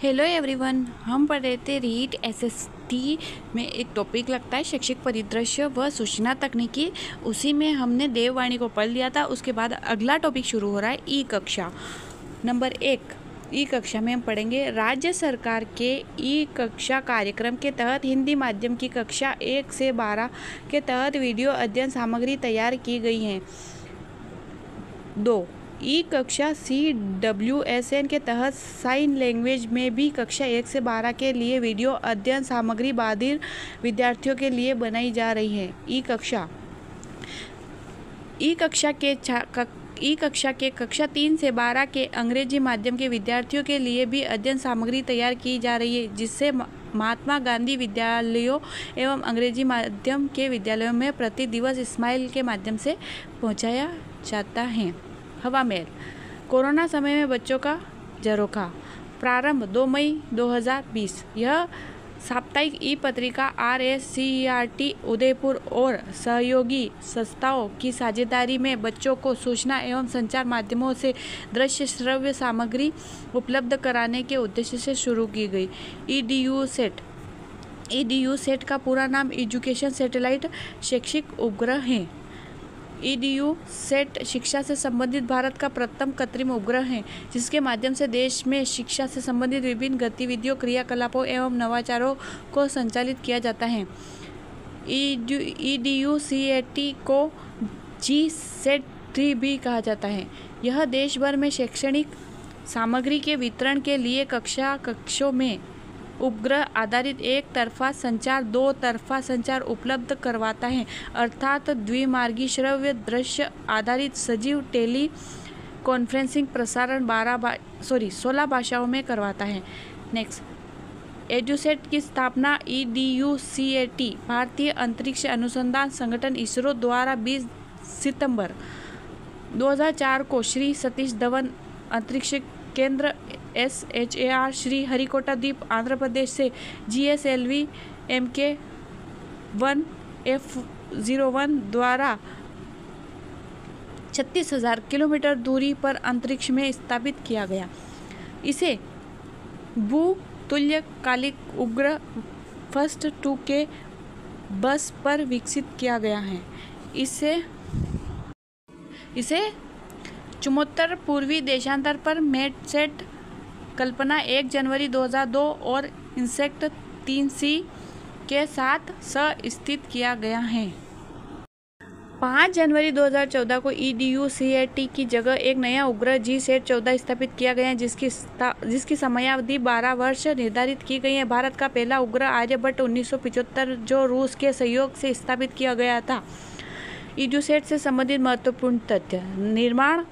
Hello everyone, हम पढ़ रहे थे रीट एसएसटी में एक टॉपिक लगता है शैक्षिक परिदृश्य व सूचना तकनीकी। उसी में हमने देववाणी को पढ़ लिया था। उसके बाद अगला टॉपिक शुरू हो रहा है ई कक्षा नंबर 1। ई कक्षा में हम पढ़ेंगे राज्य सरकार के ई कक्षा कार्यक्रम के तहत हिंदी माध्यम की कक्षा 1 से 12 के तहत वीडियो अध्ययन सामग्री तैयार की गई है। 2। ई कक्षा CWSN के तहत साइन लैंग्वेज में भी कक्षा 1 से 12 के लिए वीडियो अध्ययन सामग्री बाधिर विद्यार्थियों के लिए बनाई जा रही है। ई कक्षा के कक्षा 3 से 12 के अंग्रेजी माध्यम के विद्यार्थियों के लिए भी अध्ययन सामग्री तैयार की जा रही है, जिससे महात्मा गांधी विद्यालयों एवं अंग्रेजी माध्यम के विद्यालयों में प्रति दिवस स्माइल के माध्यम से पहुंचाया जाता है। हवा महल। कोरोना समय में बच्चों का झरोखा। प्रारंभ 2 मई 2020। यह साप्ताहिक ई पत्रिका RSCERT उदयपुर और सहयोगी संस्थाओं की साझेदारी में बच्चों को सूचना एवं संचार माध्यमों से दृश्य श्रव्य सामग्री उपलब्ध कराने के उद्देश्य से शुरू की गई। EDU सेट का पूरा नाम एजुकेशन सैटेलाइट शैक्षिक उपग्रह है। EDU सेट शिक्षा से संबंधित भारत का प्रथम कृत्रिम उपग्रह है, जिसके माध्यम से देश में शिक्षा से संबंधित विभिन्न गतिविधियों, क्रियाकलापों एवं नवाचारों को संचालित किया जाता है। EDU-CAT को GSET-3 भी कहा जाता है। यह देश भर में शैक्षणिक सामग्री के वितरण के लिए कक्षों में उपग्रह आधारित एक तरफा संचार, दो तरफा संचार उपलब्ध करवाता है, अर्थात द्विमार्गी श्रव्य दृश्य आधारित सजीव टेली कॉन्फ्रेंसिंग प्रसारण 16 भाषाओं में करवाता है। नेक्स्ट, एडुसेट की स्थापना EDU-CAT भारतीय अंतरिक्ष अनुसंधान संगठन इसरो द्वारा 20 सितंबर 2004 को श्री सतीश धवन अंतरिक्ष केंद्र SHAR श्री हरिकोटा द्वीप आंध्र प्रदेश से GSLV MK-1F01 द्वारा 36,000 किलोमीटर दूरी पर अंतरिक्ष में स्थापित किया गया। इसे भूतुल्यकालिक उपग्रह फर्स्ट 2 के बस पर विकसित किया गया है। इसे 74 पूर्वी देशांतर पर मेटसेट कल्पना 1 जनवरी 2002 और इंसेक्ट 3C के साथ स्थित किया गया है। 5 जनवरी 2014 को EDU-CAT की जगह एक नया उपग्रह GSAT-14 स्थापित किया गया है, जिसकी समयावधि 12 वर्ष निर्धारित की गई है। भारत का पहला उपग्रह आर्यभट्ट 1975 जो रूस के सहयोग से स्थापित किया गया था। EDUSAT से संबंधित महत्वपूर्ण तथ्य। निर्माण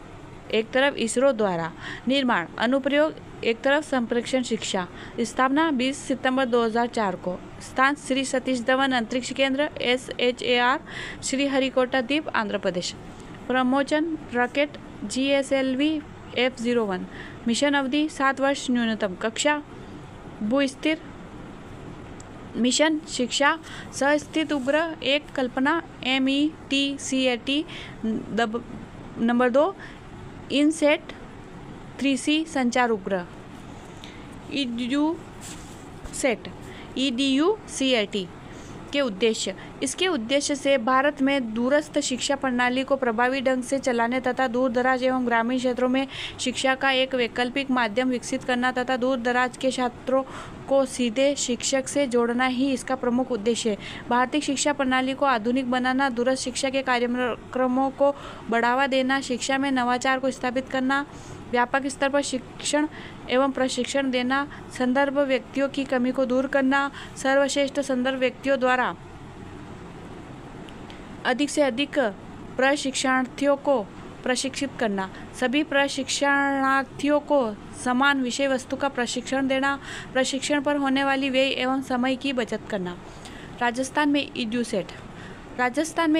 एक तरफ इसरो द्वारा, निर्माण अनुप्रयोग एक तरफ संप्रेषण शिक्षा। स्थापना 20 सितंबर 2004 को। स्थान श्री सतीश धवन अंतरिक्ष केंद्र SHAR श्री हरिकोटा द्वीप आंध्र प्रदेश। प्रमोशन रॉकेट GSLV F01। मिशन अवधि 7 वर्ष न्यूनतम। कक्षा भूस्थिर मिशन शिक्षा सस्थित उपग्रह 1 कल्पना METCAT। नंबर 2 इनसेट 3C संचार उपग्रह। EDU-CAT के उद्देश्य। इसके उद्देश्य से भारत में दूरस्थ शिक्षा प्रणाली को प्रभावी ढंग से चलाने तथा दूर दराज एवं ग्रामीण क्षेत्रों में शिक्षा का एक वैकल्पिक माध्यम विकसित करना तथा दूर दराज के छात्रों को सीधे शिक्षक से जोड़ना ही इसका प्रमुख उद्देश्य है। भारतीय शिक्षा प्रणाली को आधुनिक बनाना, दूरस्थ शिक्षा के कार्यक्रमों को बढ़ावा देना, शिक्षा में नवाचार को स्थापित करना, व्यापक स्तर पर शिक्षण एवं प्रशिक्षण देना, संदर्भ व्यक्तियों की कमी को दूर करना, सर्वश्रेष्ठ संदर्भ व्यक्तियों द्वारा अधिक से अधिक प्रशिक्षणार्थियों को प्रशिक्षित करना, सभी प्रशिक्षणार्थियों को समान विषय वस्तु का प्रशिक्षण देना, प्रशिक्षण पर होने वाली व्यय एवं समय की बचत करना। राजस्थान में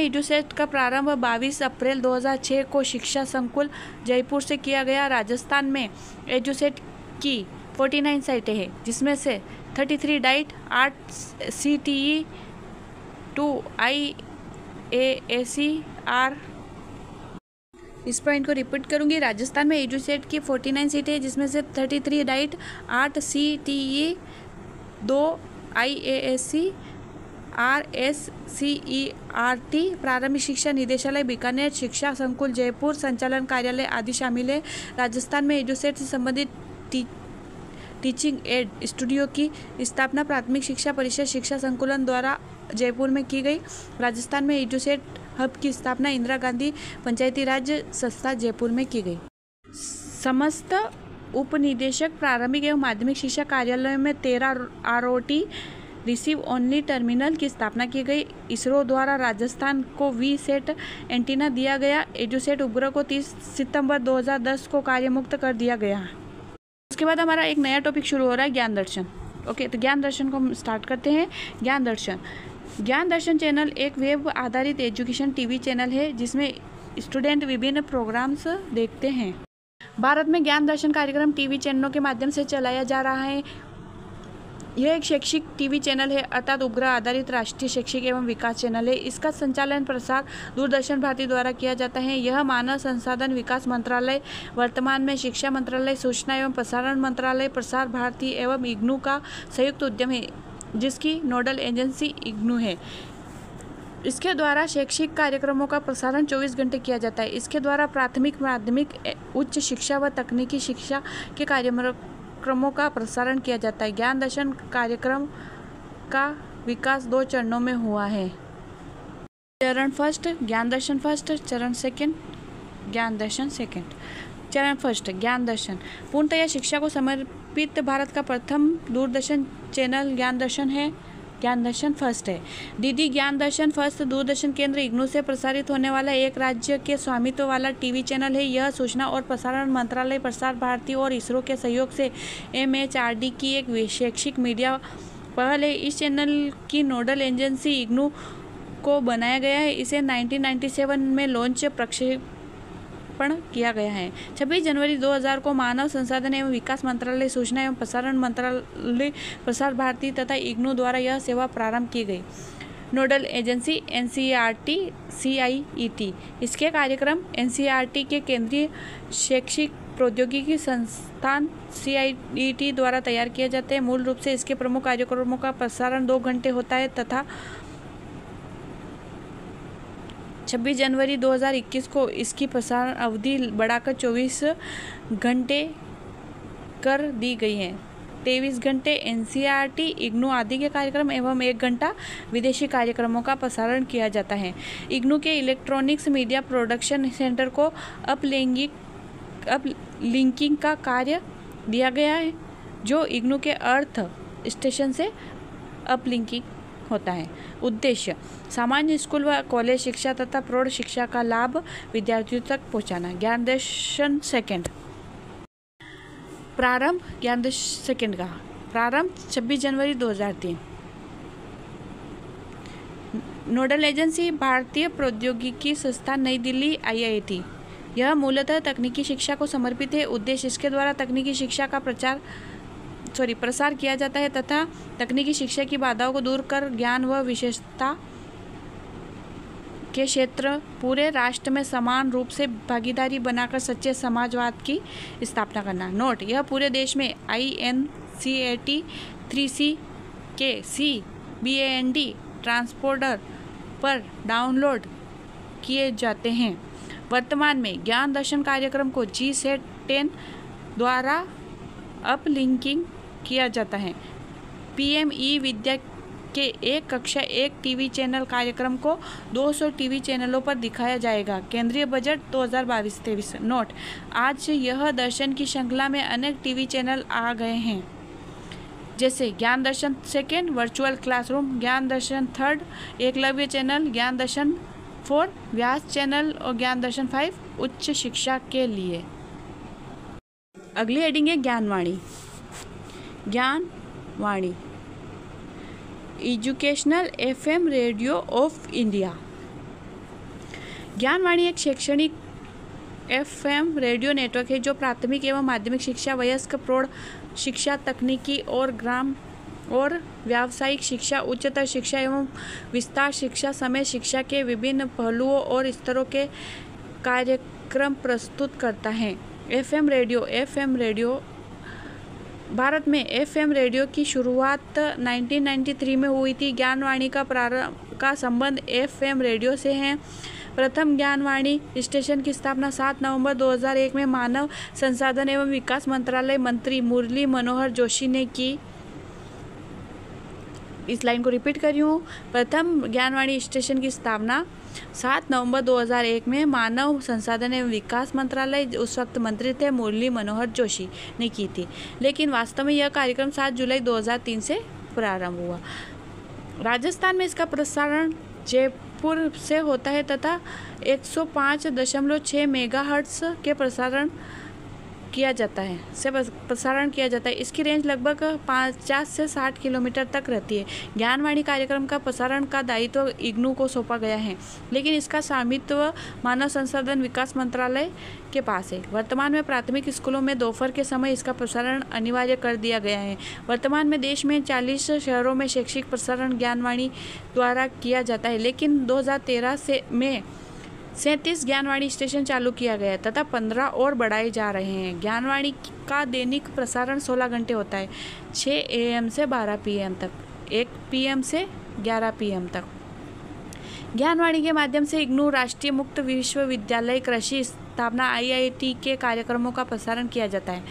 EDUSAT का प्रारंभ 22 अप्रैल 2006 को शिक्षा संकुल जयपुर से किया गया। राजस्थान में EDUSAT की 49 साइटें हैं, जिसमें से 33 डाइट, 8 CTE, 2 IAAC इस पॉइंट को रिपीट करूंगी। राजस्थान में एजुसेट की 49 सीटें हैं, जिसमें से 33 डाइट, 8 CTE, 2 IASC, RSCERT, प्रारंभिक शिक्षा निदेशालय बीकानेर, शिक्षा संकुल जयपुर, संचालन कार्यालय आदि शामिल है। राजस्थान में एजुसेट से संबंधित टीचिंग एड स्टूडियो की स्थापना प्राथमिक शिक्षा परिषद शिक्षा संकुलन द्वारा जयपुर में की गई। राजस्थान में एजुसेट हब की स्थापना इंदिरा गांधी पंचायती राज संस्था जयपुर में की गई। समस्त उपनिदेशक प्रारंभिक एवं माध्यमिक शिक्षा कार्यालयों में 13 ROT रिसीव ओनली टर्मिनल की स्थापना की गई। इसरो द्वारा राजस्थान को VSAT एंटीना दिया गया। एजुसेट उपग्रह को 30 सितंबर 2010 को कार्यमुक्त कर दिया गया। उसके बाद हमारा एक नया टॉपिक शुरू हो रहा है, ज्ञान दर्शन। ओके, तो ज्ञान दर्शन को हम स्टार्ट करते हैं। ज्ञान दर्शन चैनल एक वेब आधारित एजुकेशन टीवी चैनल है, जिसमें स्टूडेंट विभिन्न प्रोग्राम्स देखते हैं। भारत में ज्ञान दर्शन कार्यक्रम टीवी चैनलों के माध्यम से चलाया जा रहा है। यह एक शैक्षिक टीवी चैनल है, अर्थात उपग्रह आधारित राष्ट्रीय शैक्षिक एवं विकास चैनल है। इसका संचालन प्रसार दूरदर्शन भारती द्वारा किया जाता है। यह मानव संसाधन विकास मंत्रालय, वर्तमान में शिक्षा मंत्रालय, सूचना एवं प्रसारण मंत्रालय, प्रसार भारती एवं इग्नू का संयुक्त उद्यम है, जिसकी नोडल एजेंसी इग्नू है। इसके द्वारा शैक्षिक कार्यक्रमों का प्रसारण 24 घंटे किया जाता है। इसके द्वारा प्राथमिक, माध्यमिक, उच्च शिक्षा व तकनीकी शिक्षा के कार्यक्रमों का प्रसारण किया जाता है। ज्ञान दर्शन कार्यक्रम का विकास 2 चरणों में हुआ है। चरण फर्स्ट ज्ञान दर्शन फर्स्ट, चरण सेकंड ज्ञान दर्शन सेकंड। चरण फर्स्ट ज्ञान दर्शन पूर्णतया शिक्षा को समर्पित भारत का प्रथम दूरदर्शन चैनल ज्ञान दर्शन है। ज्ञान दर्शन फर्स्ट है। डीडी ज्ञान दर्शन फर्स्ट दूरदर्शन केंद्र इग्नू से प्रसारित होने वाला एक राज्य के स्वामित्व वाला टीवी चैनल है। यह सूचना और प्रसारण मंत्रालय, प्रसार भारती और इसरो के सहयोग से MHRD की एक शैक्षिक मीडिया पहल है। इस चैनल की नोडल एजेंसी इग्नू को बनाया गया है। इसे 1997 में लॉन्च प्रक्षेपण किया गया है। 26 जनवरी 2000 को मानव संसाधन एवं विकास मंत्रालय, सूचना एवं प्रसारण मंत्रालय, प्रसार भारती तथा इग्नू द्वारा यह सेवा प्रारंभ की गई। Nodal agency NCERT CIET। इसके कार्यक्रम NCERT के केंद्रीय शैक्षिक प्रौद्योगिकी संस्थान CIET द्वारा तैयार किए जाते हैं। मूल रूप से इसके प्रमुख कार्यक्रमों का प्रसारण 2 घंटे होता है तथा 26 जनवरी 2021 को इसकी प्रसारण अवधि बढ़ाकर 24 घंटे कर दी गई है। 23 घंटे NCERT, इग्नू आदि के कार्यक्रम एवं 1 घंटा विदेशी कार्यक्रमों का प्रसारण किया जाता है। इग्नू के इलेक्ट्रॉनिक्स मीडिया प्रोडक्शन सेंटर को अपलिंकिंग का कार्य दिया गया है, जो इग्नू के अर्थ स्टेशन से अपलिंकिंग होता है। उद्देश्य सामान्य स्कूल व कॉलेज शिक्षा तथा प्रौढ़ शिक्षा का लाभ विद्यार्थियों तक पहुंचाना। ज्ञान दर्शन सेकंड प्रारंभ। ज्ञान दर्शन सेकंड का प्रारंभ 26 जनवरी 2003। नोडल एजेंसी भारतीय प्रौद्योगिकी संस्थान नई दिल्ली IIT। यह मूलतः तकनीकी शिक्षा को समर्पित है। उद्देश्य इसके द्वारा तकनीकी शिक्षा का प्रसार किया जाता है तथा तकनीकी शिक्षा की बाधाओं को दूर कर ज्ञान व विशेषता के क्षेत्र पूरे राष्ट्र में समान रूप से भागीदारी बनाकर सच्चे समाजवाद की स्थापना करना। नोट, यह पूरे देश में INCAT 3C के CBAND ट्रांसपोर्टर पर डाउनलोड किए जाते हैं। वर्तमान में ज्ञान दर्शन कार्यक्रम को GSAT 10 द्वारा अपलिंकिंग किया जाता है। PME विद्या के एक कक्षा एक टीवी चैनल कार्यक्रम को 200 टीवी चैनलों पर दिखाया जाएगा। केंद्रीय बजट 2022-23। नोट, आज यह दर्शन की श्रृंखला में अनेक टीवी चैनल आ गए हैं, जैसे ज्ञान दर्शन सेकेंड वर्चुअल क्लासरूम, ज्ञान दर्शन थर्ड एकलव्य चैनल, ज्ञान दर्शन 4 व्यास चैनल और ज्ञान दर्शन 5 उच्च शिक्षा के लिए। अगली हेडिंग है Gyanvani. Gyanvani educational FM radio of India. Gyanvani एक शैक्षणिक FM रेडियो नेटवर्क है जो प्राथमिक एवं माध्यमिक शिक्षा, वयस्क प्रौढ़ शिक्षा, तकनीकी और ग्राम और व्यावसायिक शिक्षा, उच्चतर शिक्षा एवं विस्तार शिक्षा समेत शिक्षा के विभिन्न पहलुओं और स्तरों के कार्यक्रम प्रस्तुत करता है। FM रेडियो भारत में FM रेडियो की शुरुआत 1993 में हुई थी। ज्ञानवाणी का संबंध FM रेडियो से है। प्रथम ज्ञानवाणी स्टेशन की स्थापना 7 नवंबर 2001 में मानव संसाधन एवं विकास मंत्रालय मंत्री मुरली मनोहर जोशी ने की। इस लाइन को रिपीट कर रही हूँ। प्रथम ज्ञानवाणी स्टेशन की स्थापना 7 नवंबर 2001 में मानव संसाधन एवं विकास मंत्रालय, उस वक्त मंत्री थे मुरली मनोहर जोशी, ने की थी। लेकिन वास्तव में यह कार्यक्रम 7 जुलाई 2003 से प्रारंभ हुआ। राजस्थान में इसका प्रसारण जयपुर से होता है तथा 105.6 मेगाहर्ट्ज के प्रसारण किया जाता है। इसकी रेंज लगभग 50 से 60 किलोमीटर तक रहती है। ज्ञानवाणी कार्यक्रम का प्रसारण का दायित्व इग्नू को सौंपा गया है, लेकिन इसका स्वामित्व मानव संसाधन विकास मंत्रालय के पास है। वर्तमान में प्राथमिक स्कूलों में दोपहर के समय इसका प्रसारण अनिवार्य कर दिया गया है। वर्तमान में देश में 40 शहरों में शैक्षिक प्रसारण ज्ञानवाणी द्वारा किया जाता है, लेकिन 2013 में 37 ज्ञानवाणी स्टेशन चालू किया गया तथा 15 और बढ़ाए जा रहे हैं। ज्ञानवाणी का दैनिक प्रसारण 16 घंटे होता है, 6 AM से 12 PM तक, 1 PM से 11 PM तक। ज्ञानवाणी के माध्यम से इग्नू, राष्ट्रीय मुक्त विश्वविद्यालय, कृषि स्थापना, IIT के कार्यक्रमों का प्रसारण किया जाता है।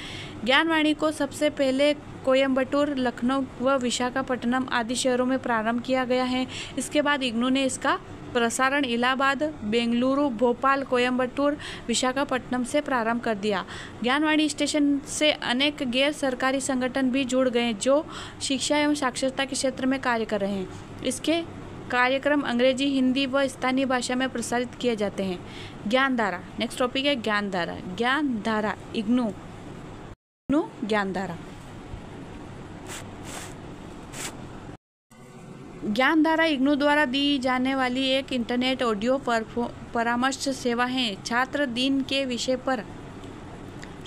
ज्ञानवाणी को सबसे पहले कोयम्बटूर, लखनऊ व विशाखापट्टनम आदि शहरों में प्रारंभ किया गया है। इसके बाद इग्नू ने इसका प्रसारण इलाहाबाद, बेंगलुरु, भोपाल, कोयम्बटूर, विशाखापट्टनम से प्रारंभ कर दिया। ज्ञानवाणी स्टेशन से अनेक गैर सरकारी संगठन भी जुड़ गए जो शिक्षा एवं साक्षरता के क्षेत्र में कार्य कर रहे हैं। इसके कार्यक्रम अंग्रेजी, हिंदी व स्थानीय भाषा में प्रसारित किए जाते हैं। ज्ञानधारा, नेक्स्ट टॉपिक है ज्ञानधारा। इग्नू ज्ञानधारा। ज्ञानधारा इग्नू द्वारा दी जाने वाली एक इंटरनेट ऑडियो परामर्श सेवा है। छात्र दिन के विषय पर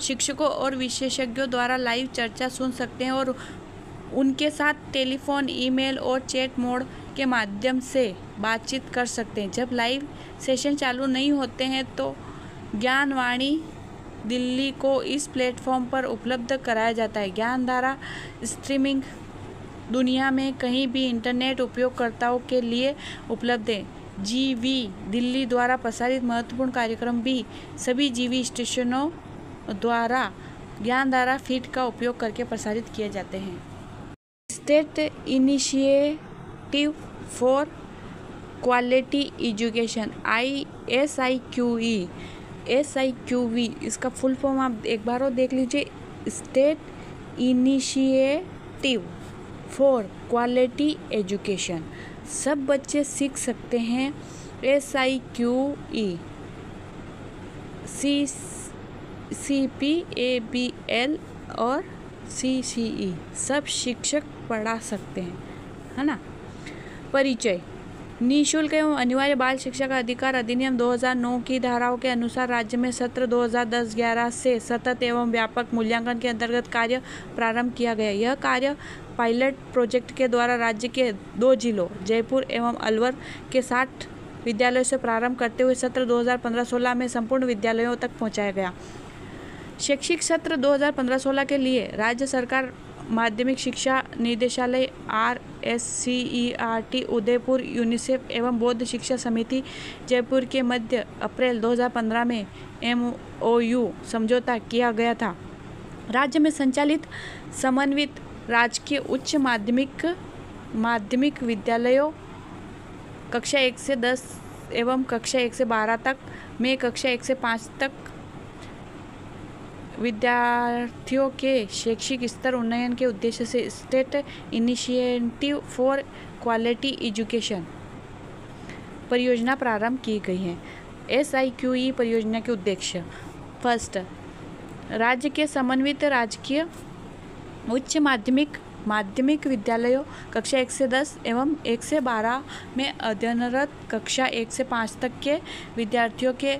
शिक्षकों और विशेषज्ञों द्वारा लाइव चर्चा सुन सकते हैं और उनके साथ टेलीफोन, ईमेल और चैट मोड के माध्यम से बातचीत कर सकते हैं। जब लाइव सेशन चालू नहीं होते हैं तो ज्ञानवाणी दिल्ली को इस प्लेटफॉर्म पर उपलब्ध कराया जाता है। ज्ञानधारा स्ट्रीमिंग दुनिया में कहीं भी इंटरनेट उपयोगकर्ताओं के लिए उपलब्ध है। GV दिल्ली द्वारा प्रसारित महत्वपूर्ण कार्यक्रम भी सभी GV स्टेशनों द्वारा ज्ञानधारा फीड का उपयोग करके प्रसारित किए जाते हैं। State initiative for quality education, SIQV, इसका फुल फॉर्म आप एक बार और देख लीजिए। State initiative for quality education, सब बच्चे सीख सकते हैं। SIQE, CPABL और CCE, सब शिक्षक पढ़ा सकते हैं, है ना। परिचय, निःशुल्क एवं अनिवार्य बाल शिक्षा का अधिकार अधिनियम 2009 की धाराओं के अनुसार राज्य में सत्र 2010-11 से सतत एवं व्यापक मूल्यांकन के अंतर्गत कार्य प्रारंभ किया गया। यह कार्य पायलट प्रोजेक्ट के द्वारा राज्य के 2 जिलों जयपुर एवं अलवर के 60 विद्यालयों से प्रारंभ करते हुए सत्र 2015-16 में संपूर्ण विद्यालयों तक पहुंचाया गया। शैक्षिक सत्र 2015-16 के लिए राज्य सरकार माध्यमिक शिक्षा निदेशालय, RSCERT उदयपुर, यूनिसेफ एवं बौद्ध शिक्षा समिति जयपुर के मध्य अप्रैल 2015 में MOU समझौता किया गया था। राज्य में संचालित समन्वित राजकीय उच्च माध्यमिक विद्यालयों कक्षा 1 से 10 एवं कक्षा 1 से 12 तक में कक्षा 1 से 5 तक विद्यार्थियों के शैक्षिक स्तर उन्नयन के उद्देश्य से state initiative for quality education परियोजना प्रारंभ की गई है। SIQE परियोजना के उद्देश्य, फर्स्ट, राज्य के समन्वित राजकीय उच्च माध्यमिक विद्यालयों कक्षा 1 से 10 एवं 1 से 12 में अध्ययनरत कक्षा 1 से 5 तक के विद्यार्थियों के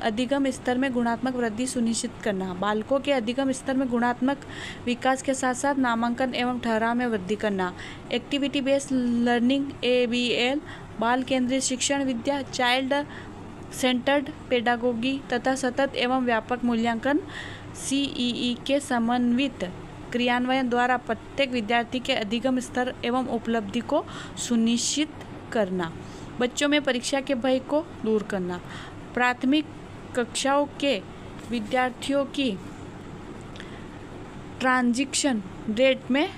अधिगम स्तर में गुणात्मक वृद्धि सुनिश्चित करना, बालकों के अधिगम स्तर में गुणात्मक विकास के साथ साथ नामांकन एवं ठहराव में वृद्धि करना, एक्टिविटी बेस्ड लर्निंग ABL, बाल केंद्रित शिक्षण विद्या, चाइल्ड सेंटर्ड पेडागोगी तथा सतत एवं व्यापक मूल्यांकन CEE के समन्वित क्रियान्वयन द्वारा प्रत्येक विद्यार्थी के अधिगम स्तर एवं उपलब्धि को सुनिश्चित करना। बच्चों में परीक्षा के भय को दूर करना। प्राथमिक कक्षाओं के विद्यार्थियों की ट्रांजिशन रेट में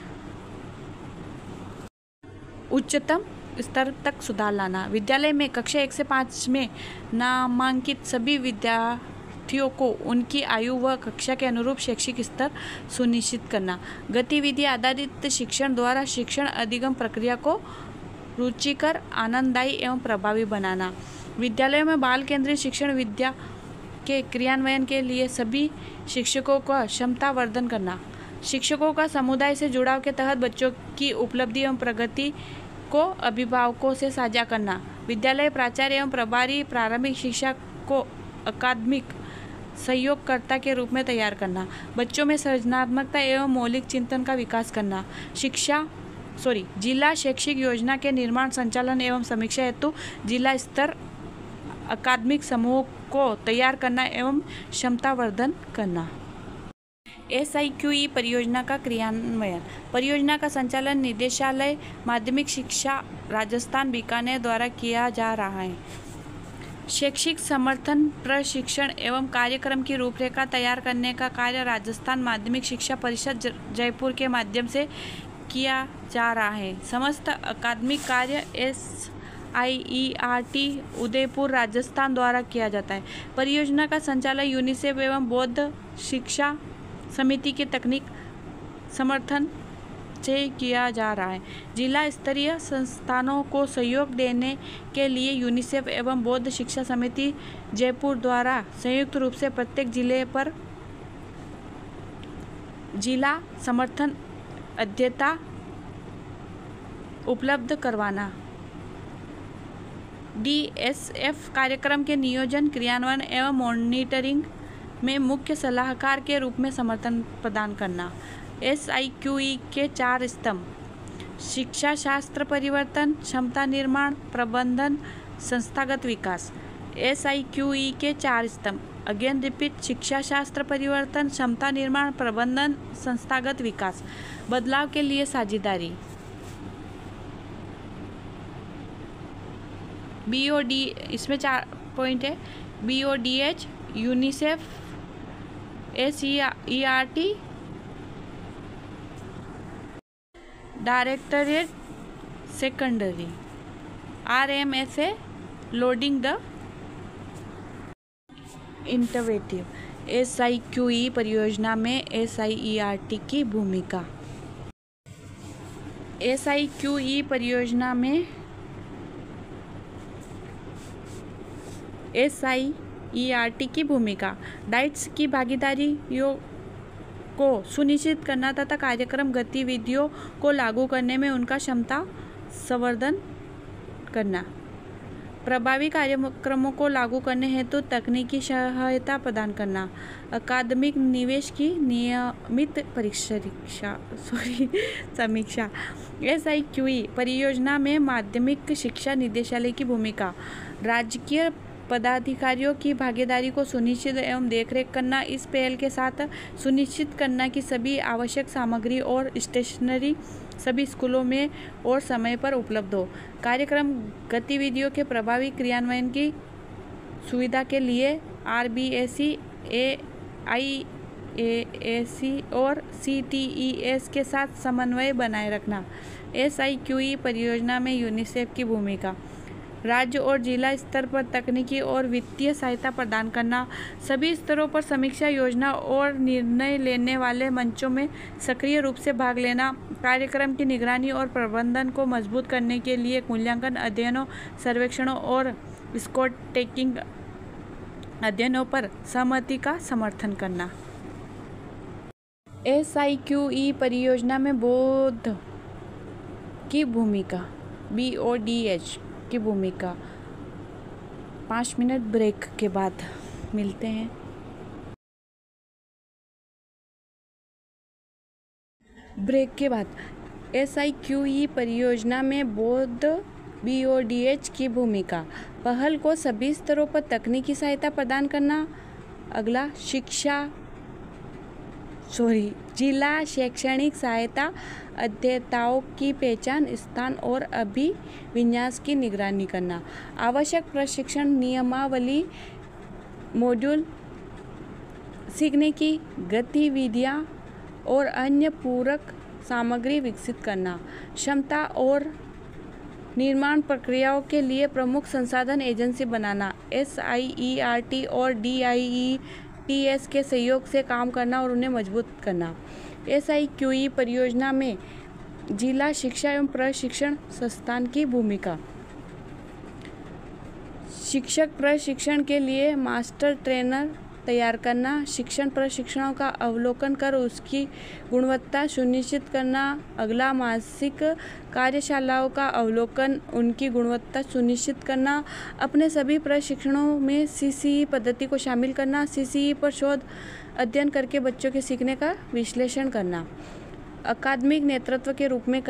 उच्चतम स्तर तक सुधार लाना। विद्यालय में कक्षा 1 से 5 में नामांकित सभी विद्यार्थियों को उनकी आयु व कक्षा के अनुरूप शैक्षिक स्तर सुनिश्चित करना। गतिविधि आधारित शिक्षण द्वारा शिक्षण अधिगम प्रक्रिया को रुचिकर, आनंददायी एवं प्रभावी बनाना। विद्यालयों में बाल केंद्रित शिक्षण विद्या के क्रियान्वयन के लिए सभी शिक्षकों का क्षमतावर्धन करना। शिक्षकों का समुदाय से जुड़ाव के तहत बच्चों की उपलब्धि एवं प्रगति को अभिभावकों से साझा करना। विद्यालय प्राचार्य एवं प्रभारी प्रारंभिक शिक्षा को अकादमिक सहयोगकर्ता के रूप में तैयार करना। बच्चों में सृजनात्मकता एवं मौलिक चिंतन का विकास करना। जिला शैक्षिक योजना के निर्माण, संचालन एवं समीक्षा हेतु जिला स्तर अकादमिक समूह को तैयार करना एवं क्षमतावर्धन करना। SIQE परियोजना का क्रियान्वयन। परियोजना का संचालन निदेशालय माध्यमिक शिक्षा राजस्थान बीकानेर द्वारा किया जा रहा है। शैक्षिक समर्थन, प्रशिक्षण एवं कार्यक्रम की रूपरेखा तैयार करने का कार्य राजस्थान माध्यमिक शिक्षा परिषद जयपुर के माध्यम से किया जा रहा है। समस्त अकादमिक कार्य SIERT उदयपुर राजस्थान द्वारा किया जाता है। परियोजना का संचालन यूनिसेफ एवं बौद्ध शिक्षा समिति के तकनीक समर्थन से किया जा रहा है। जिला स्तरीय संस्थानों को सहयोग देने के लिए यूनिसेफ एवं बौद्ध शिक्षा समिति जयपुर द्वारा संयुक्त रूप से प्रत्येक जिले पर जिला समर्थन अध्येता उपलब्ध करवाना। DSF कार्यक्रम के नियोजन, क्रियान्वयन एवं मॉनिटरिंग में मुख्य सलाहकार के रूप में समर्थन प्रदान करना। SIQE के 4 स्तंभ: शिक्षा शास्त्र परिवर्तन, क्षमता निर्माण, प्रबंधन, संस्थागत विकास। SIQE के 4 स्तंभ अगेन रिपीट: शिक्षा शास्त्र परिवर्तन, क्षमता निर्माण, प्रबंधन, संस्थागत विकास। बदलाव के लिए साझेदारी। BOD, इसमें 4 पॉइंट है। BODH, UNICEF, SERT, directorate secondary, RMSA, loading the interventive. SIQE परियोजना में SIERT की भूमिका। SIQE परियोजना में SIERT की भूमिका। डाइट्स की भागीदारियों को सुनिश्चित करना तथा कार्यक्रम गतिविधियों को लागू करने में उनका क्षमता संवर्धन करना। प्रभावी कार्यक्रमों को लागू करने हेतु तकनीकी सहायता प्रदान करना। अकादमिक निवेश की नियमित समीक्षा। SIQE परियोजना में माध्यमिक शिक्षा निदेशालय की भूमिका। राजकीय पदाधिकारियों की भागीदारी को सुनिश्चित एवं देखरेख करना। इस पहल के साथ सुनिश्चित करना कि सभी आवश्यक सामग्री और स्टेशनरी सभी स्कूलों में और समय पर उपलब्ध हो। कार्यक्रम गतिविधियों के प्रभावी क्रियान्वयन की सुविधा के लिए RBSE, IASE और CTES के साथ समन्वय बनाए रखना। SIQE परियोजना में यूनिसेफ की भूमिका। राज्य और जिला स्तर पर तकनीकी और वित्तीय सहायता प्रदान करना। सभी स्तरों पर समीक्षा, योजना और निर्णय लेने वाले मंचों में सक्रिय रूप से भाग लेना। कार्यक्रम की निगरानी और प्रबंधन को मजबूत करने के लिए मूल्यांकन अध्ययनों, सर्वेक्षणों और स्कोर टेकिंग अध्ययनों पर सहमति का समर्थन करना। SIQE परियोजना में बौद्ध की भूमिका। BODH की भूमिका। 5 मिनट ब्रेक के बाद मिलते हैं। ब्रेक के बाद SIQE परियोजना में बौद्ध BODH की भूमिका। पहल को सभी स्तरों पर तकनीकी सहायता प्रदान करना। अगला जिला शैक्षणिक सहायता अध्येताओं की पहचान, स्थान और अभिविन्यास की निगरानी करना। आवश्यक प्रशिक्षण नियमावली, मॉड्यूल, सीखने की गतिविधियाँ और अन्य पूरक सामग्री विकसित करना। क्षमता और निर्माण प्रक्रियाओं के लिए प्रमुख संसाधन एजेंसी बनाना। SIERT और DIETS के सहयोग से काम करना और उन्हें मजबूत करना। SIQE परियोजना में जिला शिक्षा एवं प्रशिक्षण संस्थान की भूमिका। शिक्षक प्रशिक्षण के लिए मास्टर ट्रेनर तैयार करना। शिक्षण प्रशिक्षणों का अवलोकन कर उसकी गुणवत्ता सुनिश्चित करना। अगला मासिक कार्यशालाओं का अवलोकन, उनकी गुणवत्ता सुनिश्चित करना। अपने सभी प्रशिक्षणों में CCE पद्धति को शामिल करना। CCE पर शोध अध्ययन करके बच्चों के सीखने का विश्लेषण करना। अकादमिक नेतृत्व के रूप में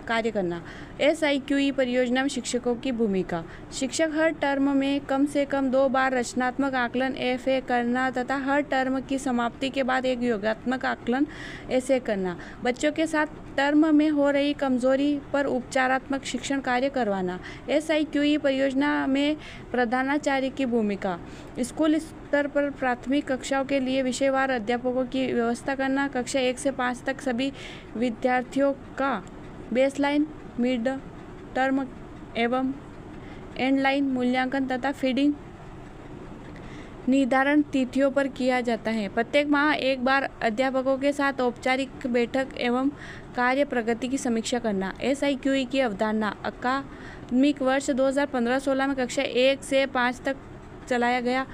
कार्य करना। SIQE परियोजना में शिक्षकों की भूमिका। शिक्षक हर टर्म में कम से कम 2 बार रचनात्मक आकलन FA करना तथा हर टर्म की समाप्ति के बाद एक योगात्मक आकलन SA करना। बच्चों के साथ टर्म में हो रही कमजोरी पर उपचारात्मक शिक्षण कार्य करवाना। SIQE परियोजना में प्रधानाचार्य की भूमिका। स्कूल स्तर पर प्राथमिक कक्षाओं के लिए विषयवार अध्यापकों की व्यवस्था करना। कक्षा 1 से 5 तक सभी विद्यार्थियों का बेसलाइन, मिड टर्म एवं एंडलाइन मूल्यांकन तथा फीडिंग निर्धारण तिथियों पर किया जाता है। प्रत्येक माह एक बार अध्यापकों के साथ औपचारिक बैठक एवं कार्य प्रगति की समीक्षा करना। SIQE की अवधारणा। अकादमिक वर्ष 2015-16 में कक्षा 1 से 5 तक चलाया गया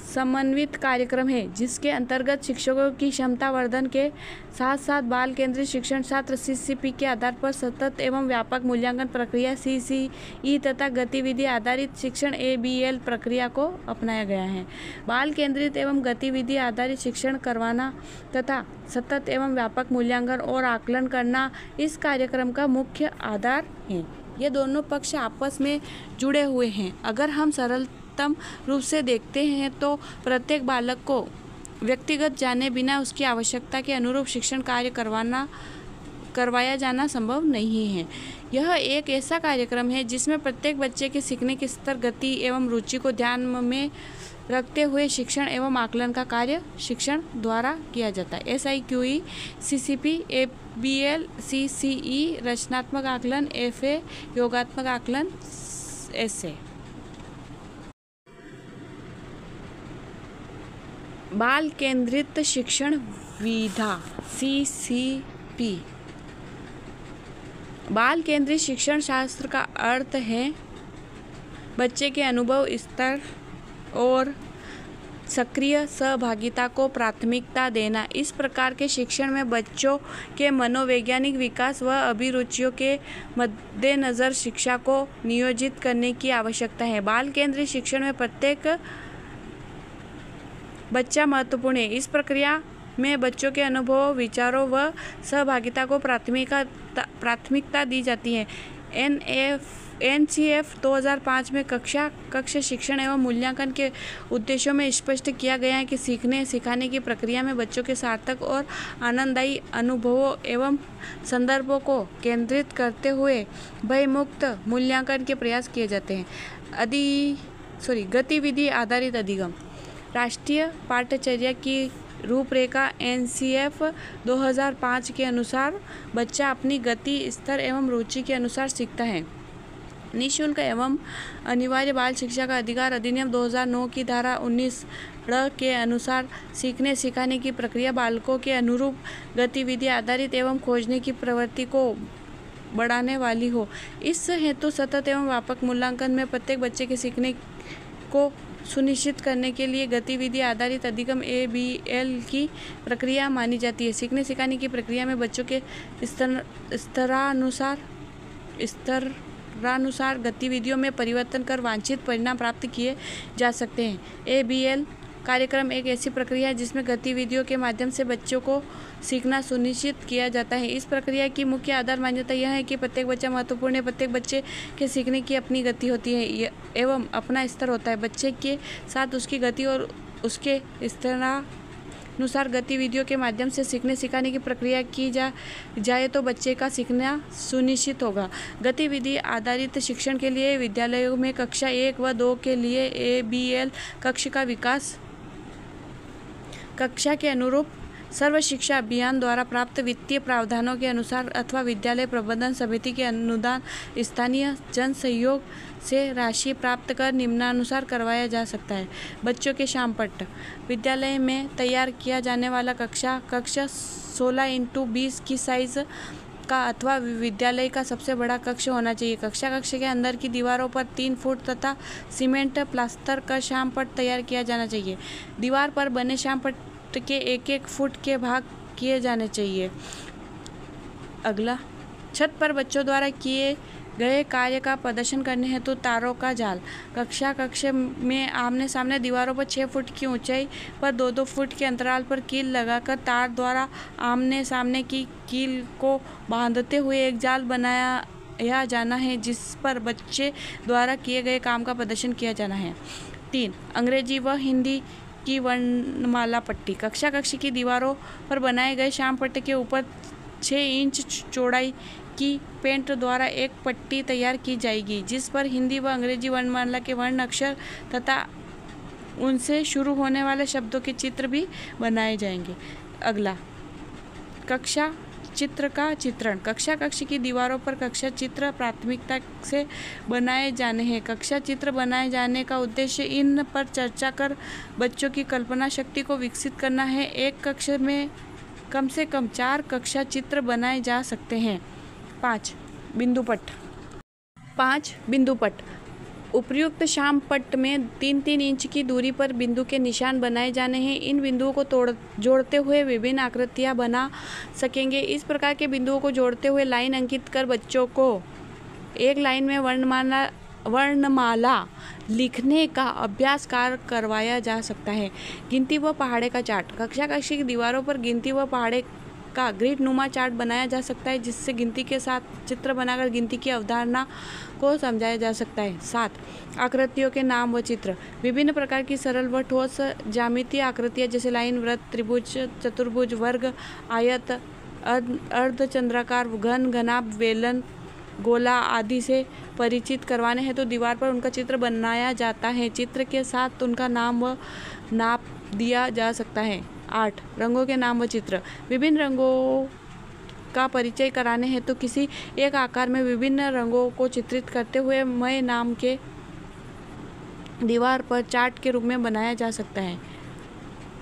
समन्वित कार्यक्रम है, जिसके अंतर्गत शिक्षकों की क्षमता वर्धन के साथ साथ बाल केंद्रित शिक्षण छात्र CCP के आधार पर सतत एवं व्यापक मूल्यांकन प्रक्रिया CCE तथा गतिविधि आधारित शिक्षण ABL प्रक्रिया को अपनाया गया है। बाल केंद्रित एवं गतिविधि आधारित शिक्षण करवाना तथा सतत एवं व्यापक मूल्यांकन और आकलन करना इस कार्यक्रम का मुख्य आधार है। ये दोनों पक्ष आपस में जुड़े हुए हैं। अगर हम सरलतम रूप से देखते हैं तो प्रत्येक बालक को व्यक्तिगत जाने बिना उसकी आवश्यकता के अनुरूप शिक्षण कार्य करवाया जाना संभव नहीं है। यह एक ऐसा कार्यक्रम है जिसमें प्रत्येक बच्चे के सीखने के स्तर, गति एवं रुचि को ध्यान में रखते हुए शिक्षण एवं आकलन का कार्य शिक्षण द्वारा किया जाता है। SIQE, CCP, ABL, CCE, रचनात्मक आकलन, FA, योगात्मक आकलन, SA। बाल केंद्रित शिक्षण विधा CCP। बाल केंद्रित शिक्षण शास्त्र का अर्थ है बच्चे के अनुभव स्तर और सक्रिय सहभागिता को प्राथमिकता देना। इस प्रकार के शिक्षण में बच्चों के मनोवैज्ञानिक विकास व अभिरुचियों के मद्देनजर शिक्षा को नियोजित करने की आवश्यकता है। बाल केंद्रित शिक्षण में प्रत्येक बच्चा महत्वपूर्ण है। इस प्रक्रिया में बच्चों के अनुभवों, विचारों व सहभागिता को प्राथमिकता दी जाती है। NCF 2005 में कक्ष शिक्षण एवं मूल्यांकन के उद्देश्यों में स्पष्ट किया गया है कि सीखने सिखाने की प्रक्रिया में बच्चों के सार्थक और आनंददायी अनुभवों एवं संदर्भों को केंद्रित करते हुए भयमुक्त मूल्यांकन के प्रयास किए जाते हैं। गतिविधि आधारित अधिगम। राष्ट्रीय पाठ्यचर्या की रूपरेखा NCF 2005 के अनुसार बच्चा अपनी गति, स्तर एवं रुचि के अनुसार सीखता है। निःशुल्क एवं अनिवार्य बाल शिक्षा का अधिकार अधिनियम 2009 की धारा 19 के अनुसार सीखने सिखाने की प्रक्रिया बालकों के अनुरूप गतिविधि आधारित एवं खोजने की प्रवृत्ति को बढ़ाने वाली हो। इस हेतु सतत एवं व्यापक मूल्यांकन में प्रत्येक बच्चे के सीखने को सुनिश्चित करने के लिए गतिविधि आधारित अधिगम ABL की प्रक्रिया मानी जाती है। सीखने सिखाने की प्रक्रिया में बच्चों के स्तरानुसार गतिविधियों में परिवर्तन कर वांछित परिणाम प्राप्त किए जा सकते हैं। ABL कार्यक्रम एक ऐसी प्रक्रिया है जिसमें गतिविधियों के माध्यम से बच्चों को सीखना सुनिश्चित किया जाता है। इस प्रक्रिया की मुख्य आधार मान्यता यह है कि प्रत्येक बच्चा महत्वपूर्ण है। प्रत्येक बच्चे के सीखने की अपनी गति होती है एवं अपना स्तर होता है। बच्चे के साथ उसकी गति और उसके स्तरानुसार गतिविधियों के माध्यम से सीखने सिखाने की प्रक्रिया की जाए तो बच्चे का सीखना सुनिश्चित होगा। गतिविधि आधारित शिक्षण के लिए विद्यालयों में कक्षा 1 व 2 के लिए ABL कक्ष का विकास कक्षा के अनुरूप सर्व शिक्षा अभियान द्वारा प्राप्त वित्तीय प्रावधानों के अनुसार अथवा विद्यालय प्रबंधन समिति के अनुदान स्थानीय जन सहयोग से राशि प्राप्त कर निम्नानुसार करवाया जा सकता है। बच्चों के शामपट्ट विद्यालय में तैयार किया जाने वाला कक्षा 16x20 की साइज का अथवा विद्यालय का सबसे बड़ा कक्ष होना चाहिए। कक्ष के अंदर की दीवारों पर 3 फुट तथा सीमेंट प्लास्टर का शामपट्ट तैयार किया जाना चाहिए। दीवार पर बने शामपट्ट के 1-1 फुट के भाग किए जाने चाहिए। अगला, छत पर बच्चों द्वारा किए गए कार्य का प्रदर्शन करने हेतु तारों का जाल। कक्ष में आमने सामने दीवारों पर 6 फुट की ऊंचाई पर 2-2 फुट के अंतराल पर कील लगाकर तार द्वारा आमने सामने की कील को बांधते हुए एक जाल बनाया जाना है जिस पर बच्चे द्वारा किए गए काम का प्रदर्शन किया जाना है। 3. अंग्रेजी व हिंदी की वर्णमाला पट्टी। कक्ष की दीवारों पर बनाए गए शामपट्ट के ऊपर 6 इंच चौड़ाई की पेंट द्वारा एक पट्टी तैयार की जाएगी जिस पर हिंदी व अंग्रेजी वर्णमाला के वर्ण अक्षर तथा उनसे शुरू होने वाले शब्दों के चित्र भी बनाए जाएंगे। अगला, कक्षा चित्र का चित्रण। कक्ष की दीवारों पर कक्षा चित्र प्राथमिकता से बनाए जाने हैं। कक्षा चित्र बनाए जाने का उद्देश्य इन पर चर्चा कर बच्चों की कल्पना शक्ति को विकसित करना है। एक कक्ष में कम से कम 4 कक्षा चित्र बनाए जा सकते हैं। 5. बिंदुपट्ट उपर्युक्त शामपट्ट में 3-3 इंच की दूरी पर बिंदु के निशान बनाए जाने हैं। इन बिंदुओं को जोड़ते हुए विभिन्न आकृतियां बना सकेंगे। इस प्रकार के बिंदुओं को जोड़ते हुए लाइन अंकित कर बच्चों को एक लाइन में वर्णमाला लिखने का अभ्यास करवाया जा सकता है। गिनती व पहाड़े का चार्ट। कक्षा की दीवारों पर गिनती व पहाड़े का ग्रिड नुमा चार्ट बनाया जा सकता है जिससे गिनती के साथ चित्र बनाकर गिनती की अवधारणा को समझाया जा सकता है। 7. आकृतियों के नाम व चित्र। विभिन्न प्रकार की सरल व ठोस ज्यामितीय आकृतियाँ जैसे लाइन, वृत्त, त्रिभुज, चतुर्भुज, वर्ग, आयत, अर्धचंद्राकार, घन, घनाभ, बेलन, गोला आदि से परिचित करवाने हैं तो दीवार पर उनका चित्र बनाया जाता है। चित्र के साथ उनका नाम व नाप दिया जा सकता है। 8. रंगों के नाम व चित्र। विभिन्न रंगों का परिचय कराने हैं तो किसी एक आकार में विभिन्न रंगों को चित्रित करते हुए मय नाम के दीवार पर चार्ट के रूप में बनाया जा सकता है।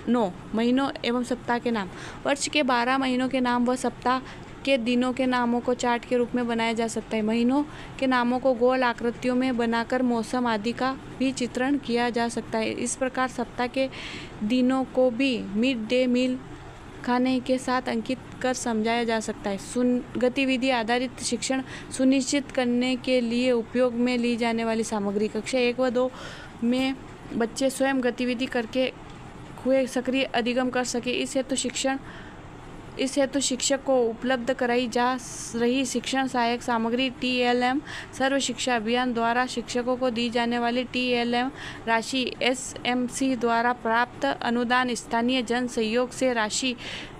9. महीनों एवं सप्ताह के नाम। वर्ष के 12 महीनों के नाम व सप्ताह के दिनों के नामों को चार्ट के रूप में बनाया जा सकता है। महीनों के नामों को गोल आकृतियों में बनाकर मौसम आदि का भी चित्रण किया जा सकता है। इस प्रकार सप्ताह के दिनों को भी मिड डे मील खाने के साथ अंकित कर समझाया जा सकता है। गतिविधि आधारित शिक्षण सुनिश्चित करने के लिए उपयोग में ली जाने वाली सामग्री। कक्षा 1 व 2 में बच्चे स्वयं गतिविधि करके हुए सक्रिय अधिगम कर सके। इस हेतु शिक्षक को उपलब्ध कराई जा रही शिक्षण सहायक सामग्री TLM सर्व शिक्षा अभियान द्वारा शिक्षकों को दी जाने वाली TLM राशि, SMC द्वारा प्राप्त अनुदान, स्थानीय जन सहयोग से राशि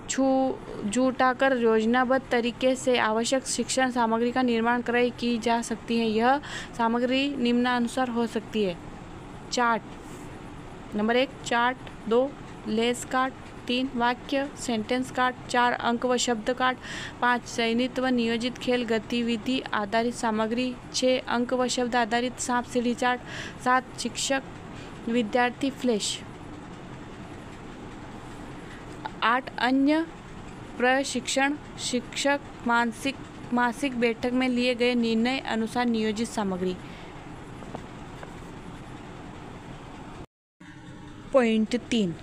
जुटाकर योजनाबद्ध तरीके से आवश्यक शिक्षण सामग्री का निर्माण क्रय की जा सकती है। यह सामग्री निम्नानुसार हो सकती है। Chart. Number 1 chart, 2 less card, 3 वाक्य सेंटेंस कार्ड, 4 अंक व शब्द कार्ड, 5 चयनित व नियोजित खेल गतिविधि आधारित सामग्री, 6 अंक व शब्द आधारित सांप सीढ़ी चार्ट, 7 शिक्षक विद्यार्थी फ्लैश, 8 अन्य प्रशिक्षण शिक्षक मासिक बैठक में लिए गए निर्णय अनुसार नियोजित सामग्री। पॉइंट 3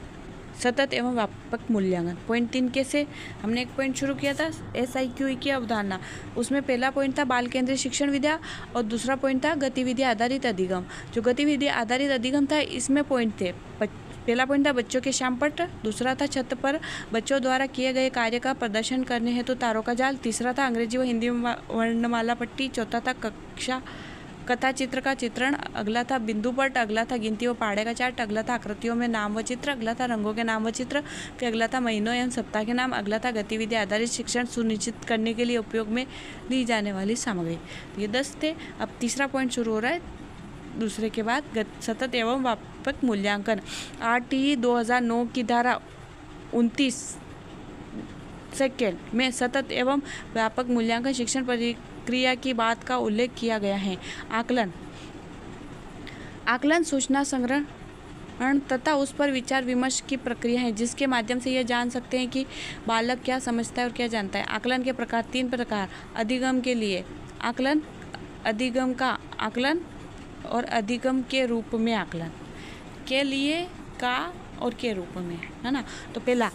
सतत एवं व्यापक मूल्यांकन। पॉइंट 3 कैसे, हमने एक पॉइंट शुरू किया था SIQE की अवधारणा। उसमें पहला पॉइंट था बाल केंद्रित शिक्षण विद्या और दूसरा पॉइंट था गतिविधि आधारित अधिगम। जो गतिविधि आधारित अधिगम था इसमें पॉइंट थे पहला पॉइंट था बच्चों के श्यामपट्ट, दूसरा था छत पर बच्चों द्वारा किए गए कार्य का प्रदर्शन करने हेतु तारों का जाल, तीसरा था अंग्रेजी व हिंदी वर्णमाला पट्टी, चौथा था कक्षा कथा चित्र का चित्रण, अगला था बिंदु पट, अगला था गिनती व पहाड़े का चार्ट, अगला था आकृतियों में नाम व चित्र, अगला था रंगों के नाम व चित्र, फिर अगला था महीनों एवं सप्ताह के नाम, अगला था गतिविधि आधारित शिक्षण सुनिश्चित करने के लिए उपयोग में ली जाने वाली सामग्री। ये 10 थे। अब तीसरा पॉइंट शुरू हो रहा है दूसरे के बाद सतत एवं व्यापक मूल्यांकन। RTE 2009 की धारा 29 सेकेंड में सतत एवं व्यापक मूल्यांकन शिक्षण प्रक्रिया की बात का उल्लेख किया गया है। आकलन सूचना संग्रहण तथा उस पर विचार विमर्श की प्रक्रिया है जिसके माध्यम से यह जान सकते हैं कि बालक क्या समझता है और क्या जानता है। आकलन के प्रकार 3 प्रकार। अधिगम के लिए आकलन, अधिगम का आकलन और अधिगम के रूप में आकलन। के लिए, का और के रूप में, है ना। तो पहला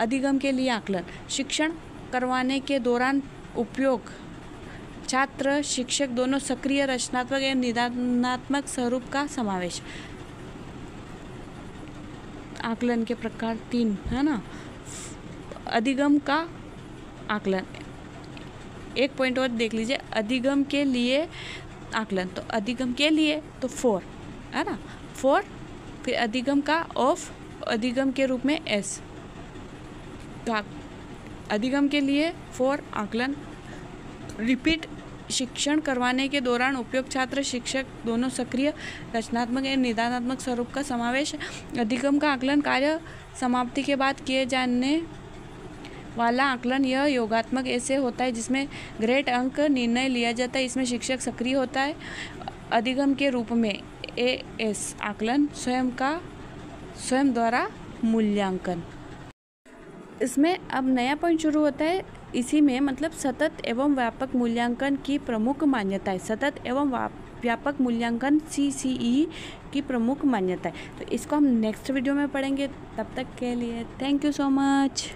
अधिगम के लिए आकलन, शिक्षण करवाने के दौरान उपयोग छात्र शिक्षक दोनों सक्रिय रचनात्मक एवं निदानात्मक स्वरूप का समावेश। आकलन के प्रकार 3, है ना। अधिगम का आकलन, एक पॉइंट और देख लीजिए, अधिगम के लिए आकलन, तो अधिगम के लिए तो 4, है ना, 4, फिर अधिगम का ऑफ, अधिगम के रूप में S। तो अधिगम के लिए 4 आकलन, रिपीट शिक्षण करवाने के दौरान उपयोग छात्र शिक्षक दोनों सक्रिय रचनात्मक एवं निदानात्मक स्वरूप का समावेश। अधिगम का आकलन कार्य समाप्ति के बाद किए जाने वाला आकलन, यह योगात्मक ऐसे होता है जिसमें ग्रेड अंक निर्णय लिया जाता है, इसमें शिक्षक सक्रिय होता है। अधिगम के रूप में AS आकलन, स्वयं द्वारा मूल्यांकन। इसमें अब नया पॉइंट शुरू होता है, इसी में मतलब सतत एवं व्यापक मूल्यांकन की प्रमुख मान्यताएं। सतत एवं व्यापक मूल्यांकन CCE की प्रमुख मान्यताएं। तो इसको हम नेक्स्ट वीडियो में पढ़ेंगे। तब तक के लिए थैंक यू सो मच।